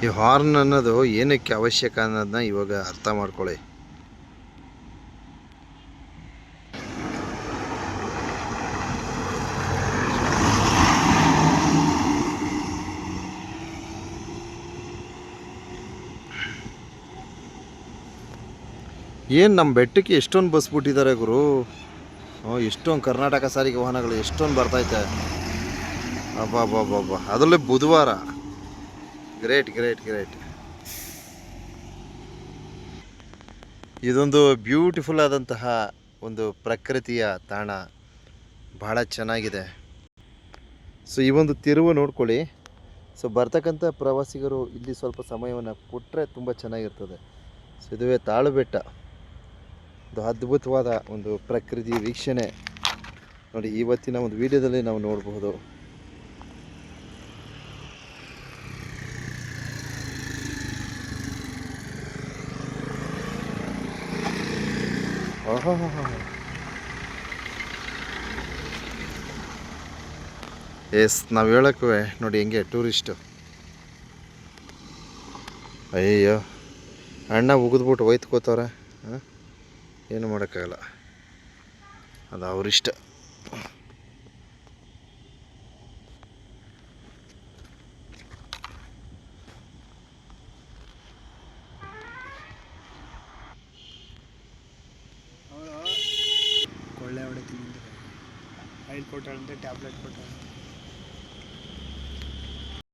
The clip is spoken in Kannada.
ಈ ಹಾರ್ನ್ ಅನ್ನೋದು ಏನಕ್ಕೆ ಅವಶ್ಯಕ ಅನ್ನೋದನ್ನ ಇವಾಗ ಅರ್ಥ ಮಾಡ್ಕೊಳ್ಳಿ. ಏನು ನಮ್ಮ ಬೆಟ್ಟಕ್ಕೆ ಎಷ್ಟೊಂದು ಬಸ್ ಬಿಟ್ಟಿದ್ದಾರೆ ಗುರು. ಎಷ್ಟೊಂದು ಕರ್ನಾಟಕ ಸಾರಿಗೆ ವಾಹನಗಳು ಎಷ್ಟೊಂದು ಬರ್ತೈತೆ. ಅಬ್ಬಾ ಅದರಲ್ಲೇ ಬುಧವಾರ. Great great great. ಇದೊಂದು ಬ್ಯೂಟಿಫುಲ್ ಆದಂತಹ ಒಂದು ಪ್ರಕೃತಿಯ ತಾಣ, ಭಾಳ ಚೆನ್ನಾಗಿದೆ. ಸೊ ಈ ಒಂದು ತಿರುವು ನೋಡ್ಕೊಳ್ಳಿ. ಸೊ ಬರ್ತಕ್ಕಂಥ ಪ್ರವಾಸಿಗರು ಇಲ್ಲಿ ಸ್ವಲ್ಪ ಸಮಯವನ್ನು ಕೊಟ್ಟರೆ ತುಂಬ ಚೆನ್ನಾಗಿರ್ತದೆ. ಸೊ ಇದುವೇ ತಾಳು ಬೆಟ್ಟ, ಒಂದು ಅದ್ಭುತವಾದ ಒಂದು ಪ್ರಕೃತಿ ವೀಕ್ಷಣೆ ನೋಡಿ ಇವತ್ತಿನ ಒಂದು ವಿಡಿಯೋದಲ್ಲಿ ನಾವು ನೋಡಬಹುದು. ಎಸ್, ನಾವು ಹೇಳಕ್ಕೂ ನೋಡಿ ಹೆಂಗೆ ಟೂರಿಸ್ಟು. ಅಯ್ಯೋ ಅಣ್ಣ ಉಗಿದ್ಬಿಟ್ಟು ಒಯ್ತ್ಕೋತವ್ರೆ. ಏನು ಮಾಡೋಕ್ಕಾಗಲ್ಲ, ಅದು ಅವರಿಷ್ಟ. ಕೊಳ್ಳೆ ಹೊಡಿತೀನಿ, ಆಯಿಲ್ ಕೊಟ್ಟಾಳಂತೆ, ಟ್ಯಾಬ್ಲೆಟ್ ಕೊಟ್ಟಾಳ.